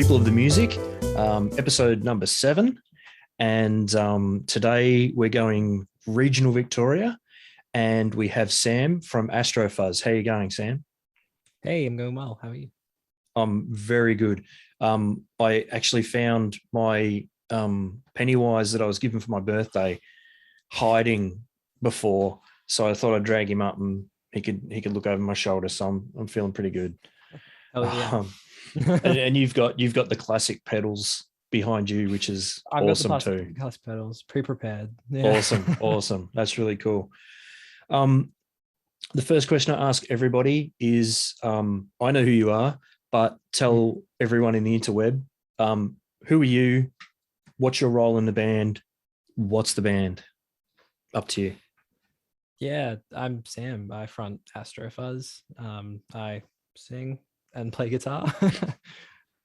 People of the Music, episode number 7. And today we're going regional Victoria, and we have Sam from Astrofuzz. How are you going, Sam? Hey, I'm going well. How are you? I'm very good. I actually found my Pennywise that I was given for my birthday hiding before, so I thought I'd drag him up and he could look over my shoulder. So I'm feeling pretty good. Oh yeah. And you've got the classic pedals behind you, which is I've got the awesome too. plastic pedals pre-prepared. Yeah. Awesome. That's really cool. The first question I ask everybody is, I know who you are, but tell everyone in the interweb, who are you? What's your role in the band? What's the band? Up to you. Yeah, I'm Sam. I front Astrofuzz. I sing and play guitar.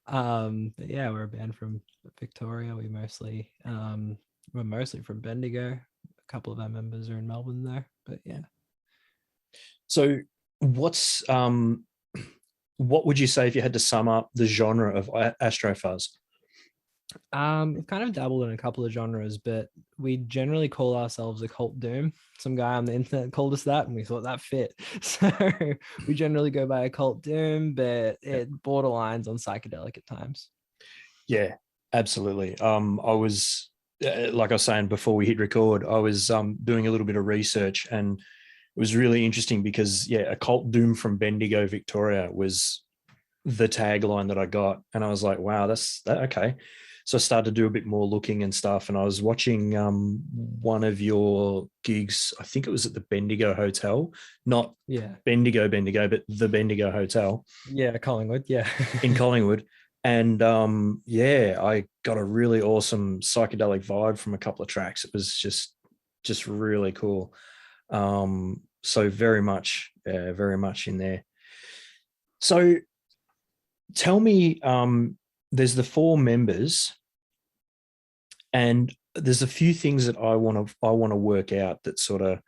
But yeah, we're a band from Victoria. We're mostly from Bendigo. A couple of our members are in Melbourne though. But yeah. So what would you say if you had to sum up the genre of Astrofuzz? We've kind of dabbled in a couple of genres, but we generally call ourselves occult doom. Some guy on the internet called us that, and we thought that fit. So we generally go by occult doom, but it borderlines on psychedelic at times. Yeah, absolutely. I was, like I was saying before we hit record, I was doing a little bit of research, and it was really interesting because, yeah, occult doom from Bendigo, Victoria was the tagline that I got, and I was like, wow, that's okay. So I started to do a bit more looking and stuff, and I was watching one of your gigs. I think it was at the Bendigo Hotel, not Bendigo, but the Bendigo Hotel. Yeah, Collingwood. Yeah, in Collingwood, and I got a really awesome psychedelic vibe from a couple of tracks. It was just really cool. So very much in there. So tell me, there's the 4 members, and there's a few things that I want to work out that sort of,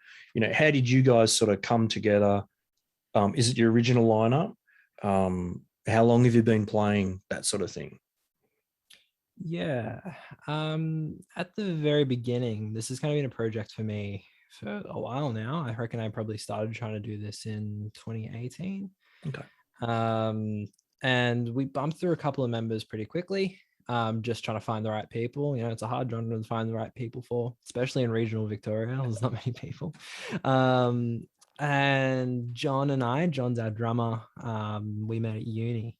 how did you guys sort of come together? Is it your original lineup? How long have you been playing, that sort of thing? Yeah. At the very beginning, this has kind of been a project for me for a while now. I reckon I probably started trying to do this in 2018. Okay. And we bumped through a couple of members pretty quickly. Just trying to find the right people. It's a hard genre to find the right people for, especially in regional Victoria. There's not many people. And John's our drummer. We met at uni,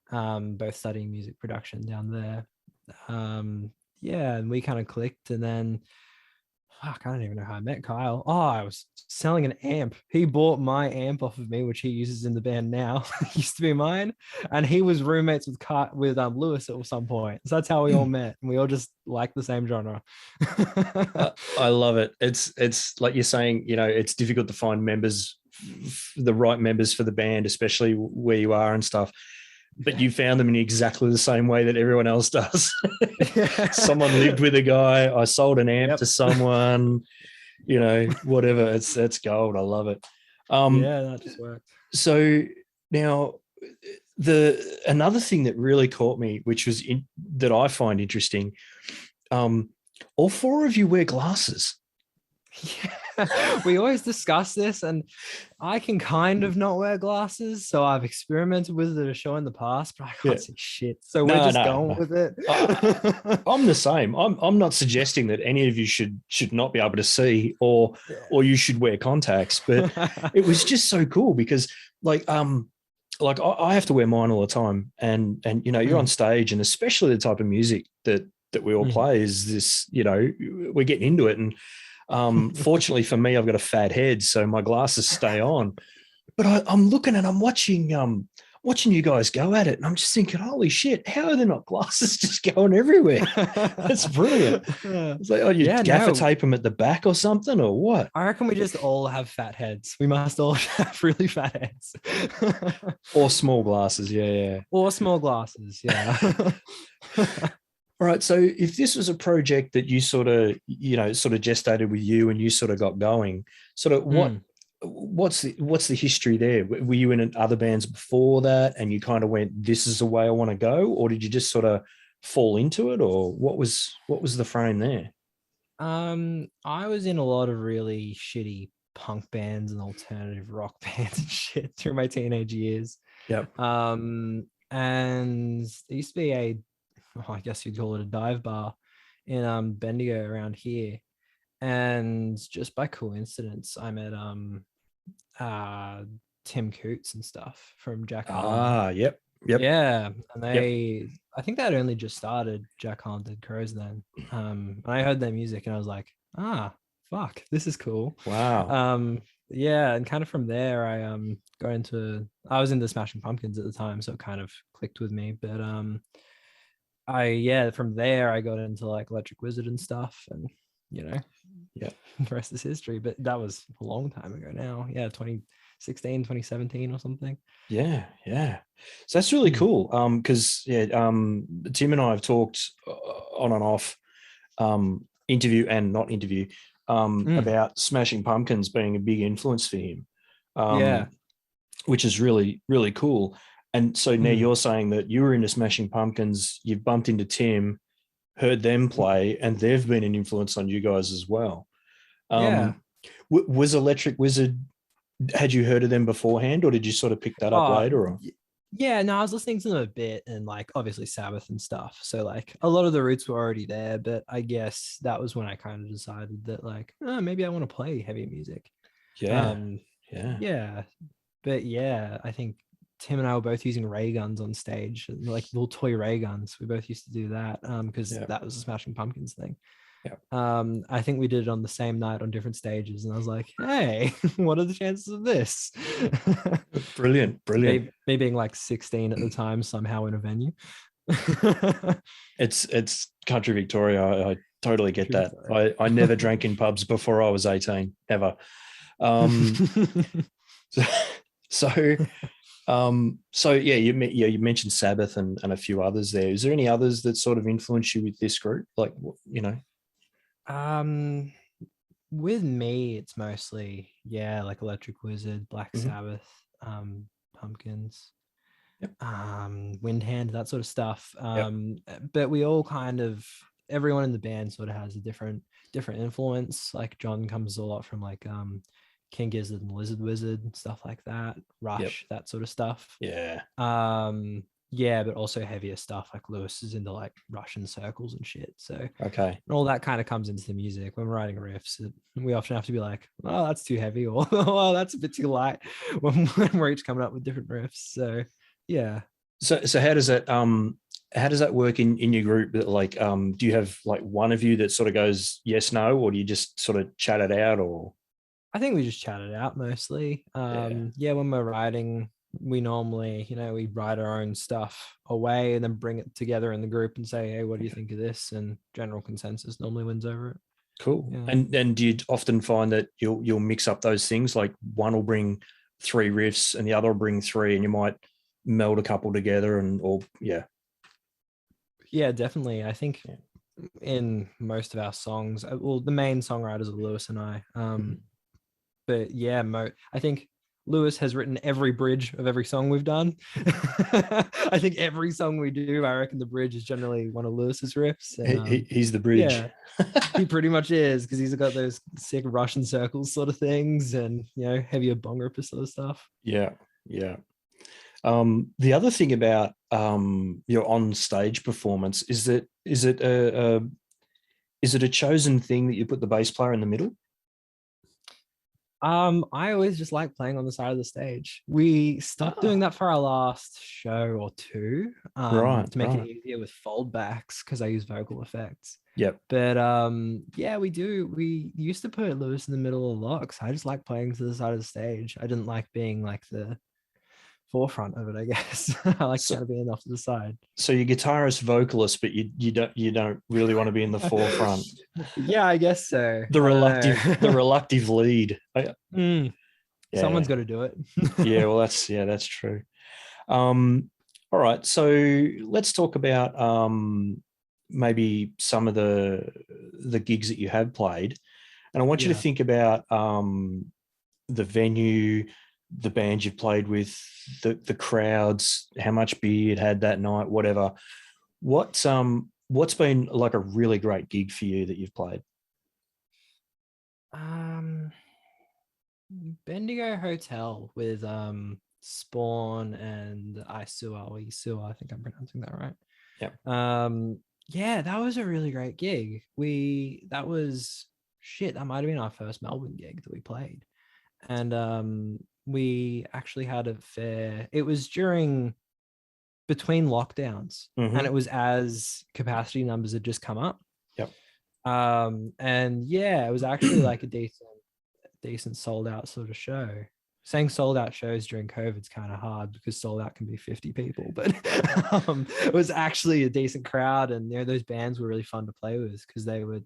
both studying music production down there. And we kind of clicked, and then I don't even know how I met Kyle. Oh, I was selling an amp. He bought my amp off of me, which he uses in the band now. It used to be mine, and he was roommates with Lewis at some point. So that's how we all met, and we all just like the same genre. I love it. It's like you're saying, it's difficult to find members, the right members for the band, especially where you are and stuff. But you found them in exactly the same way that everyone else does. Someone lived with a guy. I sold an amp to someone, whatever. It's gold. I love it. That just worked. So now another thing that really caught me, which was that I find interesting, all 4 of you wear glasses. Yeah, we always discuss this, and I can kind of not wear glasses, so I've experimented with it a show in the past, but I can't see shit. So we're just going with it. I'm the same. I'm not suggesting that any of you should not be able to see or you should wear contacts, but it was just so cool because I have to wear mine all the time, and you're on stage, and especially the type of music that we all play is this, we're getting into it, and fortunately for me, I've got a fat head, so my glasses stay on. But I'm looking and I'm watching you guys go at it, and I'm just thinking, holy shit, how are there not glasses just going everywhere? That's brilliant. It's like, you gaffer tape them at the back or something, or what? I reckon we just all have fat heads. We must all have really fat heads. Or small glasses, yeah. Or small glasses, yeah. All right. So if this was a project that you sort of gestated with you and you sort of got going, sort of what's the history there? Were you in other bands before that, and you kind of went, "This is the way I want to go," or did you just sort of fall into it, or what was the frame there? I was in a lot of really shitty punk bands and alternative rock bands and shit through my teenage years. Yep. And there used to be I guess you'd call it a dive bar in Bendigo around here. And just by coincidence, I met uh Tim Coots and stuff from Jack Harlan. Yep. Yep. Yeah, and Yep. I think that only just started Jack Harlan Dead Crows then. And I heard their music and I was like, fuck, this is cool. Wow. Yeah, and kind of from there I was into Smashing Pumpkins at the time, so it kind of clicked with me. But from there I got into like Electric Wizard and stuff, and you know, Yeah. the rest is history. But that was a long time ago now. Yeah, 2016, 2017 or something. Yeah, yeah. So that's really cool. Because Tim and I have talked on and off, interview and not interview, about Smashing Pumpkins being a big influence for him. Yeah. Which is really, really cool. And so now you're saying that you were into Smashing Pumpkins, you've bumped into Tim, heard them play, and they've been an influence on you guys as well. Yeah. Was Electric Wizard, had you heard of them beforehand, or did you sort of pick that up later? Or? Yeah, no, I was listening to them a bit, and like obviously Sabbath and stuff. So like a lot of the roots were already there, but I guess that was when I kind of decided that like, maybe I want to play heavy music. Yeah. Yeah. Yeah. But yeah, I think Tim and I were both using ray guns on stage, like little toy ray guns. We both used to do that because that was a Smashing Pumpkins thing. Yeah. I think we did it on the same night on different stages, and I was like, hey, what are the chances of this? Brilliant. Me being like 16 at the time, somehow in a venue. It's country Victoria. I totally get that. I never drank in pubs before I was 18, ever. So yeah, you mentioned Sabbath and a few others there. Is there any others that sort of influenced you with this group? Like, you know? With me, it's mostly like Electric Wizard, Black Sabbath, Pumpkins, Windhand, that sort of stuff. But we all kind of, everyone in the band sort of has a different influence. Like John comes a lot from like King Gizzard and Lizard Wizard, stuff like that, Rush, that sort of stuff. Yeah. But also heavier stuff. Like Lewis is into like Russian circles and shit. So okay, and all that kind of comes into the music when we're writing riffs. We often have to be like, oh, that's too heavy, or oh, that's a bit too light when we're each coming up with different riffs. So yeah. So how does that work in your group? That like, do you have like one of you that sort of goes yes, no, or do you just sort of chat it out? Or I think we just chat it out mostly. When we're writing, we normally, we write our own stuff away and then bring it together in the group and say, hey, what do you think of this? And general consensus normally wins over it. Cool. Yeah. And do you often find that you'll mix up those things? Like one will bring 3 riffs and the other will bring 3, and you might meld a couple together Yeah, definitely. I think in most of our songs, well, the main songwriters are Lewis and I. But yeah, I think Lewis has written every bridge of every song we've done. I think every song we do, I reckon the bridge is generally one of Lewis's riffs. And, he's the bridge. Yeah, he pretty much is, because he's got those sick Russian circles sort of things, and heavier bong ripper sort of stuff. Yeah. The other thing about your on stage performance is it a chosen thing that you put the bass player in the middle? I always just like playing on the side of the stage. We stopped doing that for our last show or two, to make it easier with foldbacks, because I use vocal effects. Yep. But we do. We used to put Lewis in the middle a lot because I just like playing to the side of the stage. I didn't like being like the forefront of it, I guess. I like kind of being off to the side. So you're guitarist vocalist, but you don't really want to be in the forefront. Yeah, I guess so. The reluctive lead. Someone's got to do it. Yeah, well, that's true. All right, so let's talk about maybe some of the gigs that you have played, and I want you to think about the venue, the band you've played with, the crowds, how much beer you'd had that night, whatever. What's been like a really great gig for you that you've played? Um, Bendigo Hotel with Spawn and Isua. I think I'm pronouncing that right. Yeah. Yeah, that was a really great gig. That was shit. That might have been our first Melbourne gig that we played. And we actually had a fair, it was between lockdowns, and it was as capacity numbers had just come up. Yep. And yeah, it was actually like a decent sold out sort of show. Saying sold out shows during COVID is kind of hard because sold out can be 50 people, but it was actually a decent crowd. And those bands were really fun to play with because they were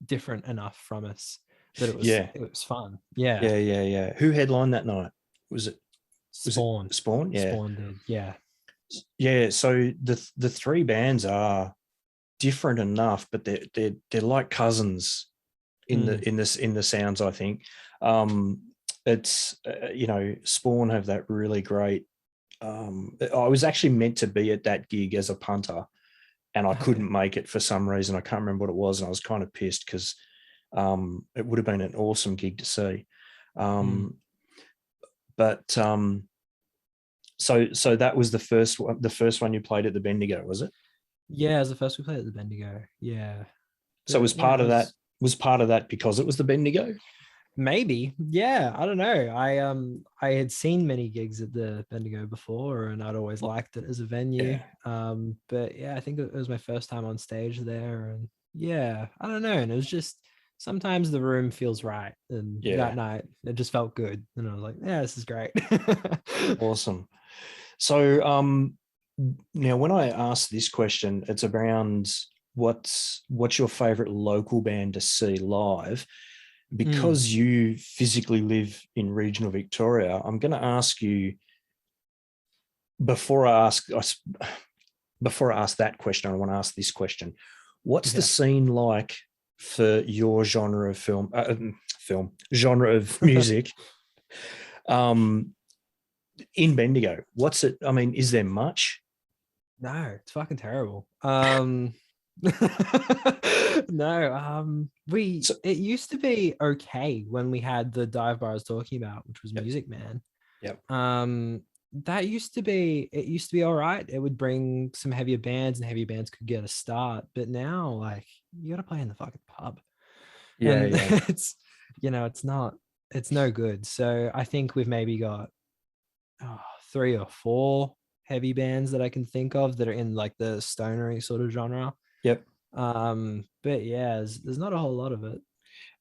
different enough from us that it was fun. Yeah. Who headlined that night? Was it Spawn? Spawn? Yeah. Spawn did. Yeah. So the three bands are different enough, but they're like cousins in the sounds, I think. It's Spawn have that really great. I was actually meant to be at that gig as a punter, and I couldn't make it for some reason. I can't remember what it was, and I was kind of pissed because it would have been an awesome gig to see. But so that was the first one you played at the Bendigo, was it? Yeah, it was the first we played at the Bendigo. Yeah. So was part of that because it was the Bendigo? Maybe. Yeah, I don't know. I had seen many gigs at the Bendigo before, and I'd always liked it as a venue. But yeah, I think it was my first time on stage there, and yeah, I don't know. And it was just sometimes the room feels right, and that night it just felt good, and I was like, yeah, this is great. Awesome. So now when I ask this question, it's around what's your favorite local band to see live. Because you physically live in regional Victoria, I'm going to ask you before I ask that question. I want to ask this question: what's the scene like for your genre of genre of music? In Bendigo, what's it? I mean, is there much? No, it's fucking terrible. No, it used to be okay when we had the dive bar I was talking about, which was Music Man. Yep. It used to be all right. It would bring some heavier bands, and heavier bands could get a start. But now, like, you got to play in the fucking pub. And it's no good. So I think we've maybe got 3 or 4 heavy bands that I can think of that are in like the stonery sort of genre. Yep. But yeah, there's not a whole lot of it.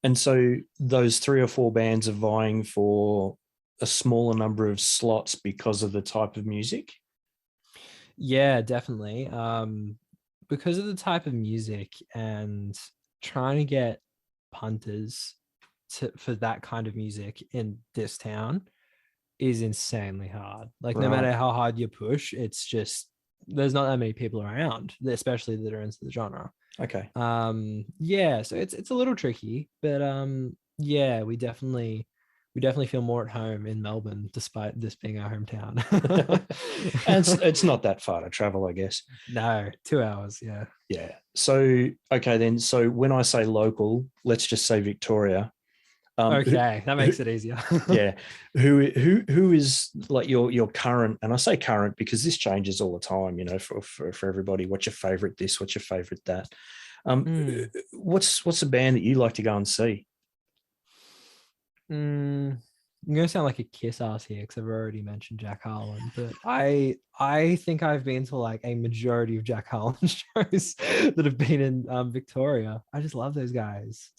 And so those 3 or 4 bands are vying for a smaller number of slots because of the type of music? Yeah, definitely. Because of the type of music and trying to get punters for that kind of music in this town is insanely hard. Like, no matter how hard you push, it's just there's not that many people around, especially that are into the genre. Okay. Yeah, so it's a little tricky, but yeah, we definitely feel more at home in Melbourne despite this being our hometown. And it's not that far to travel, I guess. No, 2 hours. Yeah. So okay, then, so when I say local, let's just say Victoria. Okay, that makes it easier. Yeah. Who is like your current, and I say current because this changes all the time, for everybody. What's your favorite this? What's your favorite that? What's a band that you like to go and see? I'm gonna sound like a kiss ass here because I've already mentioned Jack Harlan, but I think I've been to like a majority of Jack Harlan shows that have been in Victoria. I just love those guys.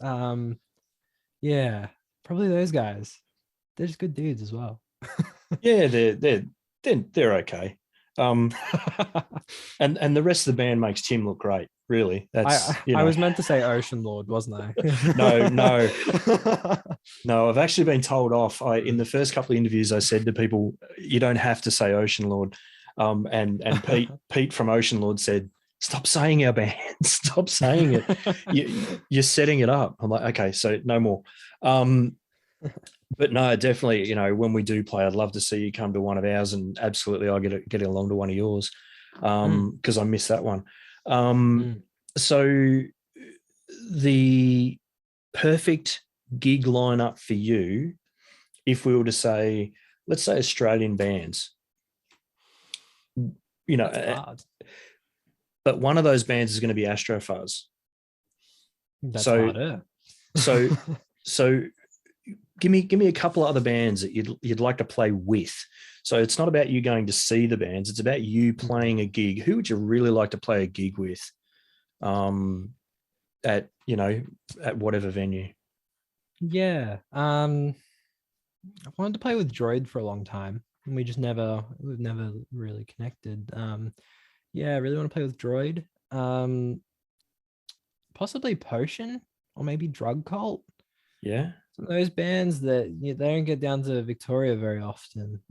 Yeah, probably those guys. They're just good dudes as well. Yeah, they're okay. And the rest of the band makes Tim look great. Really, that's I was meant to say Ocean Lord, wasn't I? No. I've actually been told off. In the first couple of interviews, I said to people, "You don't have to say Ocean Lord." And Pete from Ocean Lord said, "Stop saying our band. Stop saying it. You're setting it up." I'm like, okay, so no more. But no, definitely, when we do play, I'd love to see you come to one of ours, and absolutely I'll get along to one of yours, because I missed that one. Mm. So the perfect gig lineup for you, if we were to say, let's say Australian bands, That's hard. but one of those bands is going to be Astrofuzz. That's So, harder. so, so give me a couple of other bands that you'd like to play with. So it's not about you going to see the bands; it's about you playing a gig. Who would you really like to play a gig with? At whatever venue. Yeah. I wanted to play with Droid for a long time, and we've never really connected. Yeah, I really want to play with Droid. Possibly Potion or maybe Drug Cult. Yeah. Some of those bands that they don't get down to Victoria very often.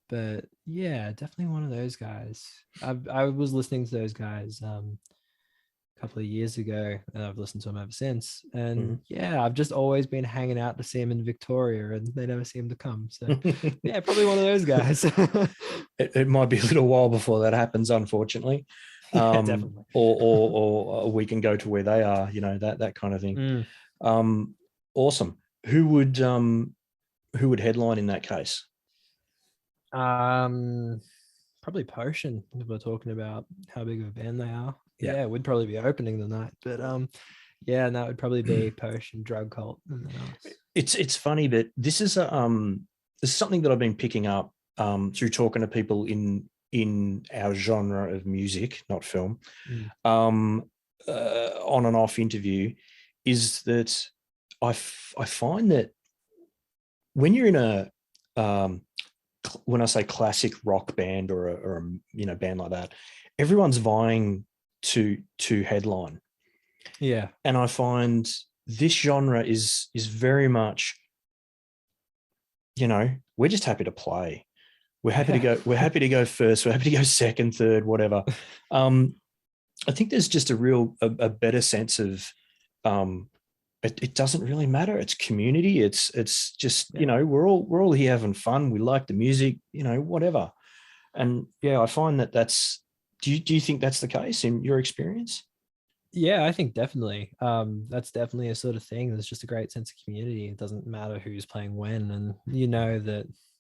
But yeah, definitely one of those guys. I was listening to those guys a couple of years ago, and I've listened to them ever since. And yeah, I've just always been hanging out to see them in Victoria, and they never seem to come. So yeah, probably one of those guys. it might be a little while before that happens, unfortunately. Yeah, definitely. Or we can go to where they are, that kind of thing. Awesome. Who would headline in that case? Probably Potion, if we're talking about how big of a band they are. Yeah, we'd probably be opening the night. But yeah, and that would probably be Potion, Drug Cult, and then us. It's funny, but this is something that I've been picking up through talking to people in our genre of music, not film, on and off interview, is that I find that when you're in a when I say classic rock band or a band like that, everyone's vying to headline. Yeah. And I find this genre is very much, we're just happy to play. We're happy to go. We're happy to go first. We're happy to go second, third, whatever. I think there's just a better sense of it doesn't really matter. It's community. It's just we're all here having fun. We like the music, whatever. And yeah, I find that's. Do you think that's the case in your experience? Yeah, I think definitely. That's definitely a sort of thing. There's just a great sense of community. It doesn't matter who's playing when, and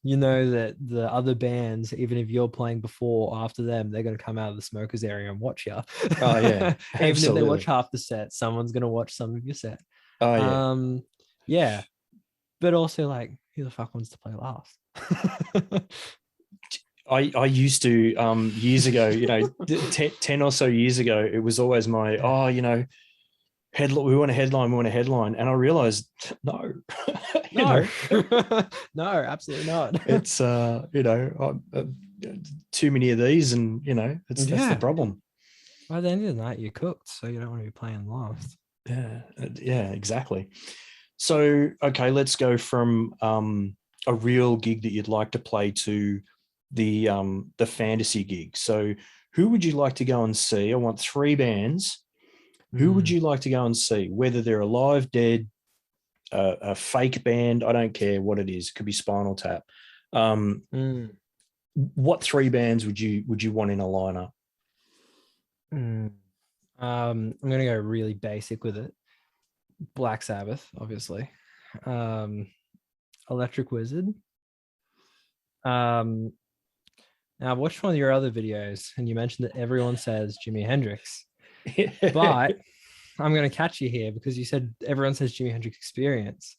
that the other bands, even if you're playing before or after them, they're going to come out of the smokers area and watch you. Oh yeah, even if they watch half the set, someone's going to watch some of your set. Oh yeah, yeah. But also, like, who the fuck wants to play last? I used to years ago, 10 or so years ago, it was always my headline. We want a headline, and I realized no, no, no, absolutely not. It's too many of these, and that's the problem. By the end of the night, you're cooked, so you don't want to be playing last. Yeah, exactly. So okay, let's go from a real gig that you'd like to play to the fantasy gig. So who would you like to go and see? I want 3 bands. Who would you like to go and see? Whether they're alive, dead, a fake band, I don't care what it is. It could be Spinal Tap. What 3 bands would you want in a lineup? I'm gonna go really basic with it. Black Sabbath, obviously. Electric Wizard. Now, I've watched one of your other videos, and you mentioned that everyone says Jimi Hendrix. But I'm going to catch you here because you said everyone says Jimi Hendrix Experience.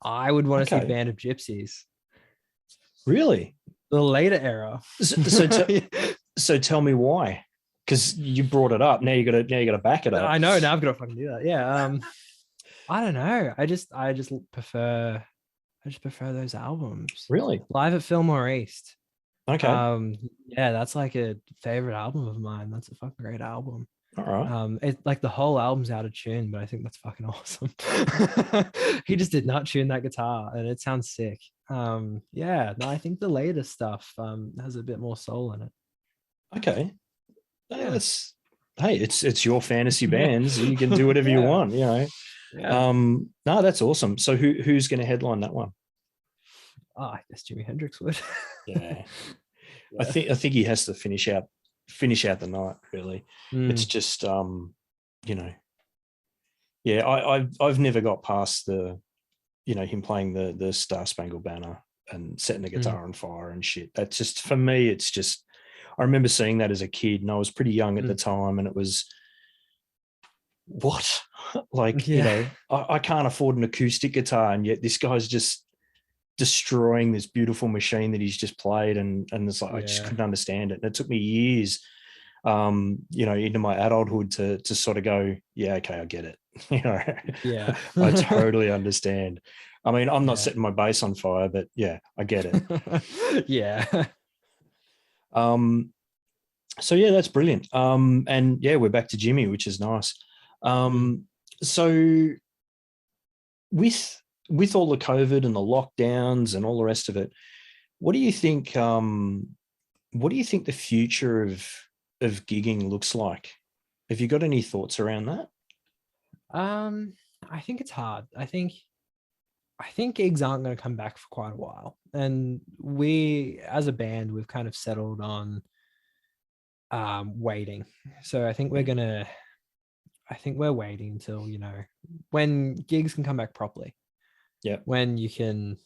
I would want to see Band of Gypsies. Really? The later era. So tell me why. Because you brought it up. Now you got to back it up. I know. Now I've got to fucking do that. Yeah. I don't know. I just prefer those albums. Really? Live at Fillmore East. Okay. Yeah, that's like a favorite album of mine. That's a fucking great album. All right. It's like the whole album's out of tune, but I think that's fucking awesome. He just did not tune that guitar, and it sounds sick. Yeah, no, I think the later stuff has a bit more soul in it. Okay. Yeah. It's your fantasy bands. You can do whatever you want, Yeah. No, that's awesome. So who's going to headline that one? I guess Jimi Hendrix would. Yeah. Yeah. I think he has to finish out the night, really. It's Mm, just you know, yeah, I've never got past the, you know, him playing the Star Spangled Banner and setting the mm, guitar on fire and shit. That's just, for me, it's just, I remember seeing that as a kid, and I was pretty young at the mm. time, and it was, what? Like, you Yeah. know, I can't afford an acoustic guitar, and yet this guy's just destroying this beautiful machine that he's just played, and it's like, I just Yeah. couldn't understand it. And it took me years, you know, into my adulthood to sort of go, yeah, okay, I get it. You know, Yeah. I totally understand. I mean, I'm not Yeah. setting my bass on fire, but yeah, I get it. Yeah. Um, so yeah, that's brilliant. And yeah, we're back to Jimmy, which is nice. Mm. So with all the COVID and the lockdowns and all the rest of it, what do you think? What do you think the future of gigging looks like? Have you got any thoughts around that? Um, I think it's hard. I think gigs aren't going to come back for quite a while. And we, as a band, we've kind of settled on waiting. So I think we're waiting until, when gigs can come back properly, Yeah. when you can,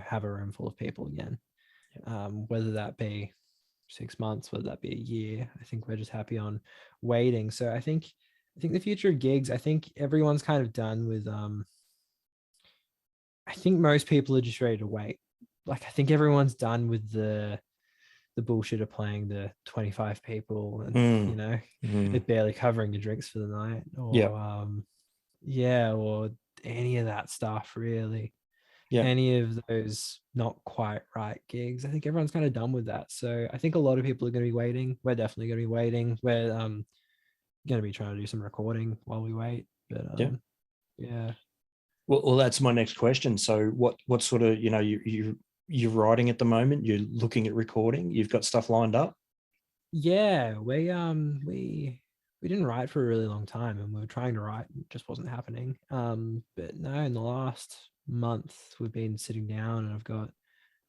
have a room full of people again. Whether that be 6 months, whether that be a year. I think we're just happy on waiting. So I think the future of gigs, I think everyone's kind of done with I think most people are just ready to wait. Like I think everyone's done with the bullshit of playing the 25 people and Mm, mm, it barely covering your drinks for the night, yeah. or yeah, or any of that stuff really. Yeah. Any of those not quite right gigs. I think everyone's kind of done with that. So I think a lot of people are going to be waiting. We're definitely going to be waiting. We're going to be trying to do some recording while we wait. But Yeah. yeah. Well, that's my next question. So what sort of, you know, you're writing at the moment, you're looking at recording, you've got stuff lined up? Yeah, we didn't write for a really long time, and we were trying to write, it just wasn't happening. But no, in the last month we've been sitting down, and I've got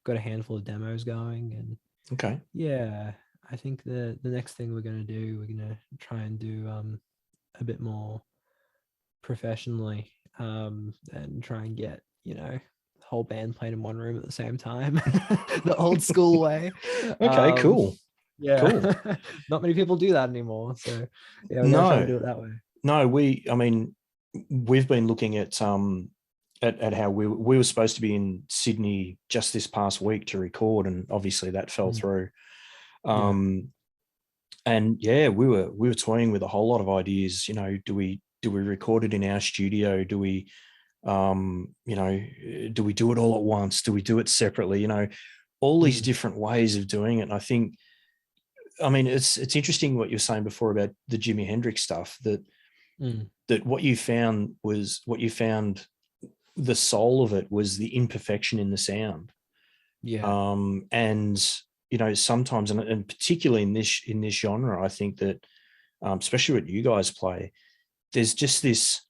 a handful of demos going, and Okay. yeah, I think the next thing we're gonna do, we're gonna try and do a bit more professionally, and try and get, the whole band playing in one room at the same time, the old school way. Okay, Um, cool. yeah, Cool. not many people do that anymore. So yeah, we're gonna try and No, do it that way. no, I mean, we've been looking at how we were supposed to be in Sydney just this past week to record, and obviously that fell Mm. through. Yeah, Um, and yeah, we were toying with a whole lot of ideas. You know, do we record it in our studio? Do we, you know, do we do it all at once? Do we do it separately? You know, all these mm. different ways of doing it. And I think, I mean, it's interesting what you were saying before about the Jimi Hendrix stuff, Mm. that what you found, the soul of it was the imperfection in the sound. Yeah, And you know, sometimes, and particularly in this genre, I think that, especially what you guys play, there's just this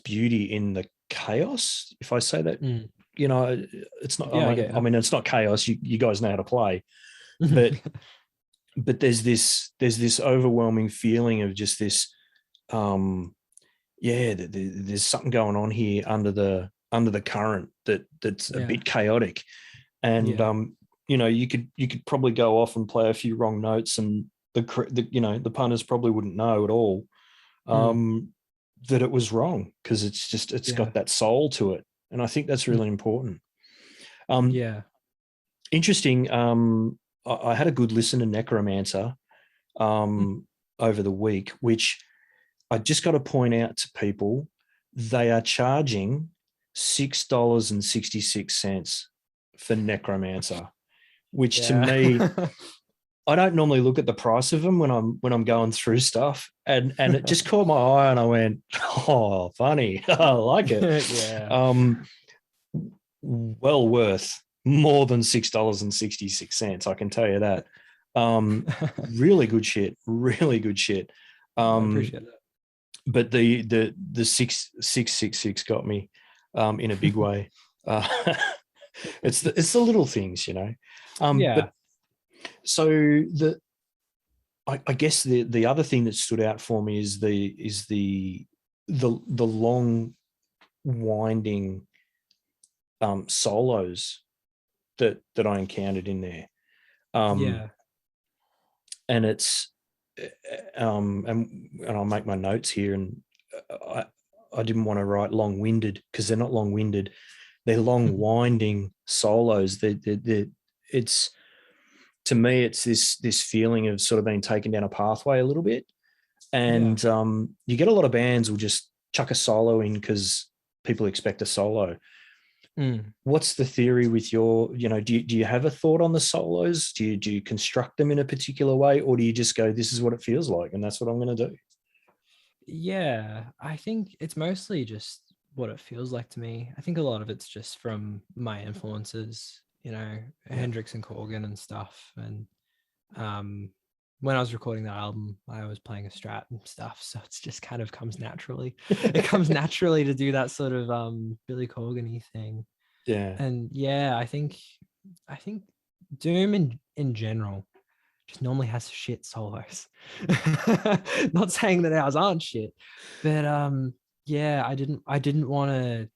beauty in the chaos, if I say that. mm. You know, it's not, Yeah, I get I you. mean, it's not chaos, you guys know how to play, but there's this overwhelming feeling of just this, um yeah, there's something going on here under the current that's a Yeah, bit chaotic. And yeah, you know, you could probably go off and play a few wrong notes, and you know, the punters probably wouldn't know at all, mm. um that it was wrong, because it's Yeah, got that soul to it. And I think that's mm. really important. um Yeah, Interesting. I had a good listen to Necromancer mm. over the week, which I just got to point out to people, they are charging $6.66 for Necromancer, which to yeah, me, I don't normally look at the price of them when I'm going through stuff, and it just caught my eye, and I went, oh, funny, I like it. yeah, Um, well worth more than $6.66, I can tell you that. Really good shit, really good shit. I Um, appreciate that. but the 666 got me, in a big way. Uh, it's the little things, Yeah. But so I guess the other thing that stood out for me is the long winding solos that I encountered in there. Yeah. And it's and I'll make my notes here, and I didn't want to write long-winded because they're not long-winded. They're long winding solos. It's, to me, it's this feeling of sort of being taken down a pathway a little bit. Yeah. And you get a lot of bands will just chuck a solo in because people expect a solo. Mm. What's the theory with your, do you have a thought on the solos? Do you construct them in a particular way, or do you just go, this is what it feels like and that's what I'm going to do? Yeah, I think it's mostly just what it feels like to me. I think a lot of it's just from my influences, Yeah. Hendrix and Corgan and stuff. And um, when I was recording that album, I was playing a Strat and stuff, so it's just kind of comes naturally. It comes naturally to do that sort of Billy Corgan-y thing. Yeah. And yeah, I think Doom in general just normally has shit solos. Not saying that ours aren't shit, but yeah, I didn't want to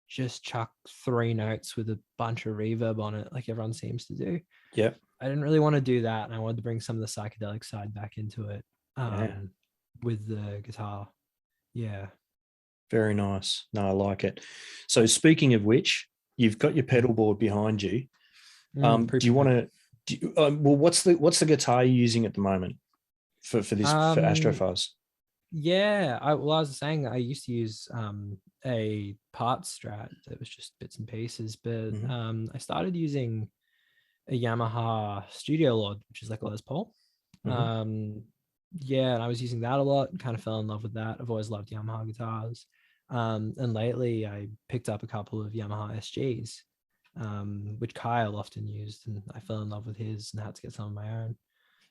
just chuck three notes with a bunch of reverb on it like everyone seems to do. Yeah. I didn't really want to do that, and I wanted to bring some of the psychedelic side back into it Yeah. with the guitar. Yeah. Very nice. No, I like it. So speaking of which, you've got your pedal board behind you. Do you want to? Well, what's the guitar you're using at the moment for Um, Astrofuzz? yeah, I was saying I used to use a part Strat that was just bits and pieces, but Mm-hmm. I started using a Yamaha Studio Lord, which is like a Les Paul. Mm-hmm. Um, yeah, and I was using that a lot and kind of fell in love with that. I've always loved Yamaha guitars. And lately I picked up a couple of Yamaha SGs, which Kyle often used, and I fell in love with his and had to get some of my own.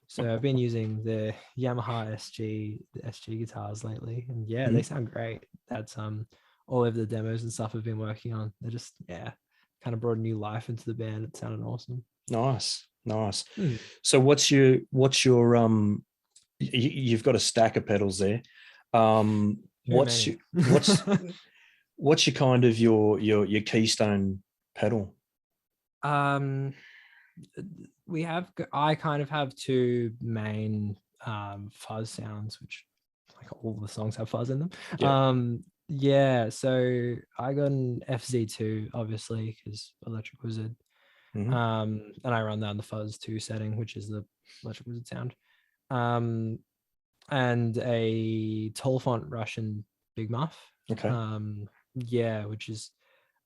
So I've been using the Yamaha the SG guitars lately, and yeah, they Mm-hmm. sound great. That's all of the demos and stuff I've been working on. They're just kind of brought a new life into the band. It sounded awesome. Nice, nice. Hmm. So what's your you've got a stack of pedals there. Too What's many. your what's your kind of your keystone pedal? um, I kind of have two main fuzz sounds, which like all the songs have fuzz in them. Yeah. Yeah, so I got an FZ2 obviously because Electric Wizard. Mm-hmm. And I run that on the fuzz 2 setting, which is the Electric Wizard sound. Um, and a tall font Russian Big Muff. Okay. Yeah, which is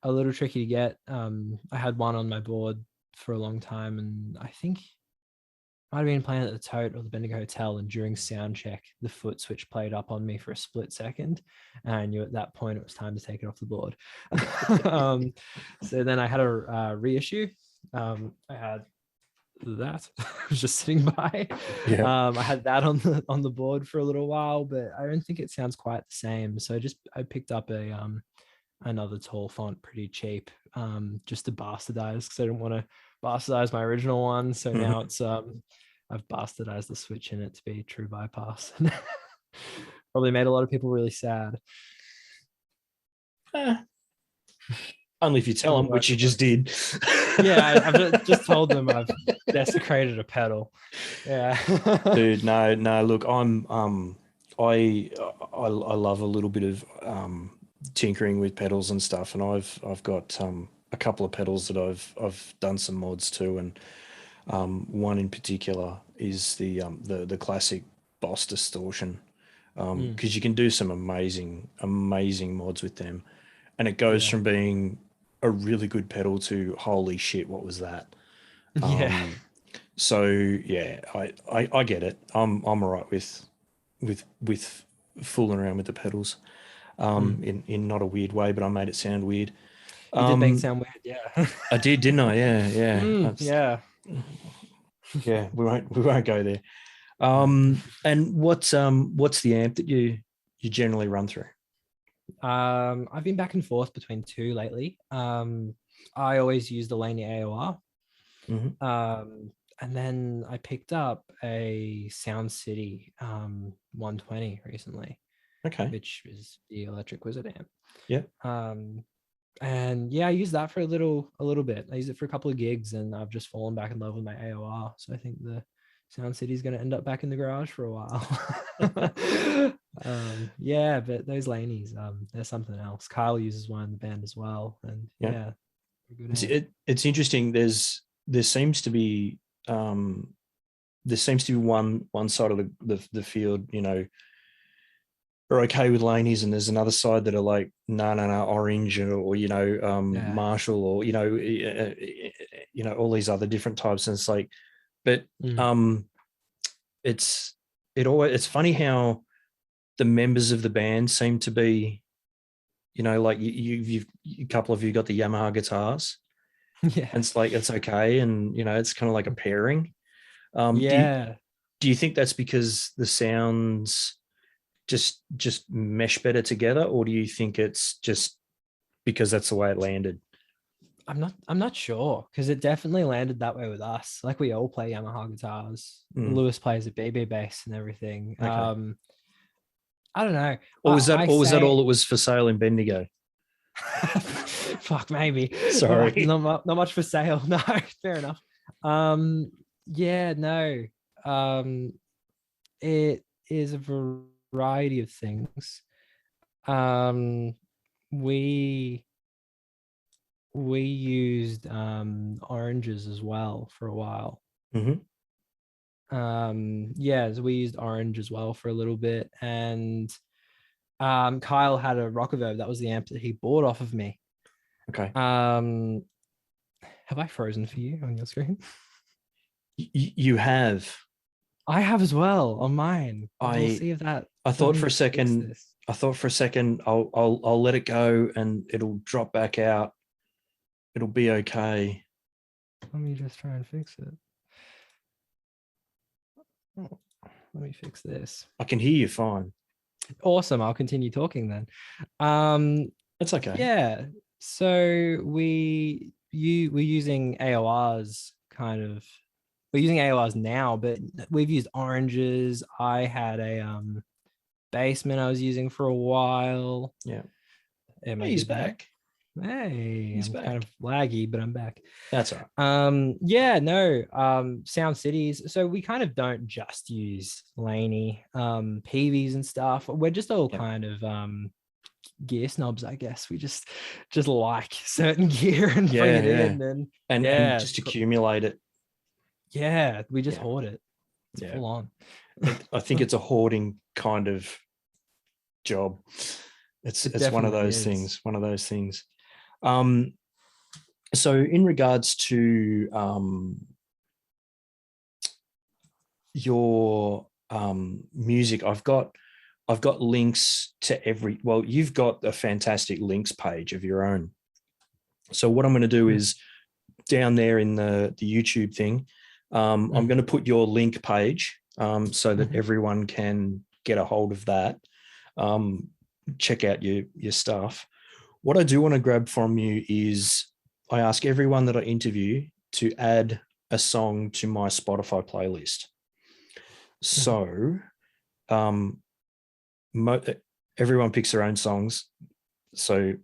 a little tricky to get. I had one on my board for a long time, and I think I might have been playing at the Tote or the Bendigo Hotel, and during sound check, the foot switch played up on me for a split second, and I knew at that point it was time to take it off the board. So then I had a reissue. I had that was just sitting by. Yeah. I had that on the board for a little while, but I don't think it sounds quite the same. So I picked up a another tall font pretty cheap, just to bastardize because I didn't want to bastardize my original one. So now it's I've bastardized the switch in it to be true bypass. Probably made a lot of people really sad. Eh, only if you tell It them, which was, you it just was. did. Yeah, I've just told them I've desecrated a pedal. Yeah. Dude, no. Look, I love a little bit of tinkering with pedals and stuff, and I've got a couple of pedals that I've done some mods to, and one in particular is the classic Boss Distortion, Mm, because you can do some amazing mods with them, and it goes yeah. from being a really good pedal to holy shit, what was that? Yeah. So yeah, I get it. I'm all right with fooling around with the pedals, Mm. in not a weird way, but I made it sound weird. You did make it Um, sound weird. Yeah. I did, didn't I? Yeah, yeah. Yeah. Yeah, we won't go there. And what's the amp that you generally run through? I've been back and forth between two lately. I always use the Laney AOR. Mhm. And then I picked up a Sound City 120 recently, Okay. which is the electric wizard amp. Yeah. And yeah, I used that for a little bit. I used it for a couple of gigs, and I've just fallen back in love with my AOR. So I think the Sound City is going to end up back in the garage for a while. Yeah, but those Laneys, there's something else. Kyle uses one in the band as well, and Yeah. yeah, good It's amp. it's interesting. There seems to be um one side of the field, you know, are okay with Laneys, and there's another side that are like, no, Orange, or you know, Yeah. Marshall, or you know, all these other different types. And it's like, but Mm. um, it's funny how the members of the band seem to be, you know, like you've a couple of you got the Yamaha guitars, Yeah. and it's like it's okay, and you know, it's kind of like a pairing. Yeah. Do you think that's because the sounds just mesh better together, or do you think it's just because that's the way it landed? I'm not sure, because it definitely landed that way with us. Like, we all play Yamaha guitars. Mm, Lewis plays a BB bass and everything. okay. I don't know. Or was that I or was that say, all that was for sale in Bendigo? fuck, maybe. There's Sorry. not much for sale. No, fair enough. Yeah, no. Um, it is a variety of things. Um, we we used oranges as well for a while. Mm-hmm. Yeah, so we used orange as well for a little bit. And Kyle had a Rocoverb. That was the amp that he bought off of me. Okay. um have I frozen for you on your screen? You have. I have as well on mine. We'll I see if that. I Let thought me for a fix second. this. I thought for a second I'll let it go and it'll drop back out. It'll be okay. Let me just try and fix it. Oh, let me fix this. I can hear you fine. Awesome. I'll continue talking then. um That's okay. Yeah. So we're using AORs kind of. We're using AORs now, but we've used oranges. I had a basement I was using for a while. Yeah. Am I He's good now? back. Hey, He's I'm kind of back. laggy, but I'm back. That's all right. Yeah, no, Sound Cities. So we kind of don't just use Laney, PVs and stuff. We're just all Yeah. kind of gear snobs, I guess. We just like certain gear and bring Yeah, it yeah. in, and And yeah, just accumulate it. yeah, we just Yeah. hoard it. It's Yeah. full on. I think it's a hoarding kind of job. It It's one of definitely those is. things. One of those things. Um, so in regards to your music, I've got links to every. Well, you've got a fantastic links page of your own. So what I'm going to do is down there in the YouTube thing, I'm going to put your link page so that everyone can get a hold of that. Check out your stuff. What I do want to grab from you is I ask everyone that I interview to add a song to my Spotify playlist. So everyone picks their own songs. So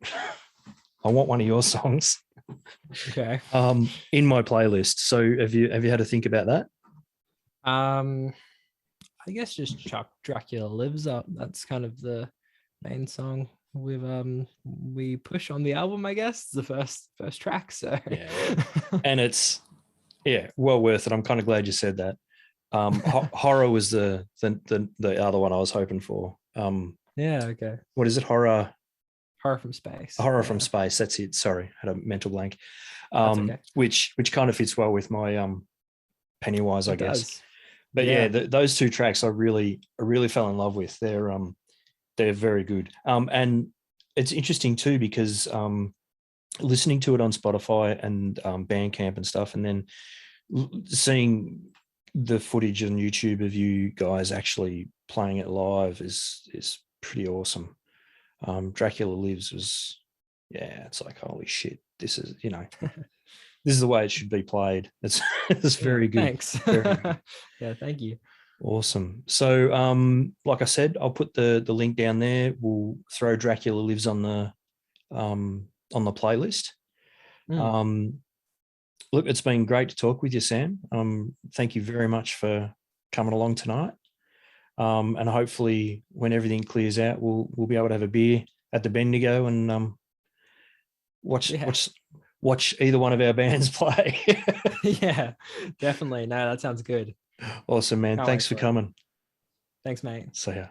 I want one of your songs Okay. in my playlist. So have you had to think about that? I guess just Chuck Dracula Lives Up. That's kind of the main song we push on the album, I guess. It's the first track. So Yeah. And it's well worth it. I'm kind of glad you said that. Horror was the other one I was hoping for. yeah, okay. What is it? Horror Horror from Space. from Yeah. Space. That's it. Sorry, had a mental blank. That's okay. Which kind of fits well with my Pennywise, I It guess. does. But yeah, Yeah. those two tracks I really fell in love with. They're very good. And it's interesting too because listening to it on Spotify and Bandcamp and stuff, and then seeing the footage on YouTube of you guys actually playing it live is pretty awesome. Dracula Lives yeah, it's like, holy shit, this is, you know, this is the way it should be played. It's very good. Thanks. Very good. Yeah, thank you. Awesome. So, like I said, I'll put the link down there. We'll throw Dracula Lives on the playlist. Mm. Look, it's been great to talk with you, Sam. Thank you very much for coming along tonight. And hopefully, when everything clears out, we'll be able to have a beer at the Bendigo and watch either one of our bands play. Yeah, definitely. No, that sounds good. Awesome, man. Can't Thanks wait for for it. coming. Thanks, mate. See ya.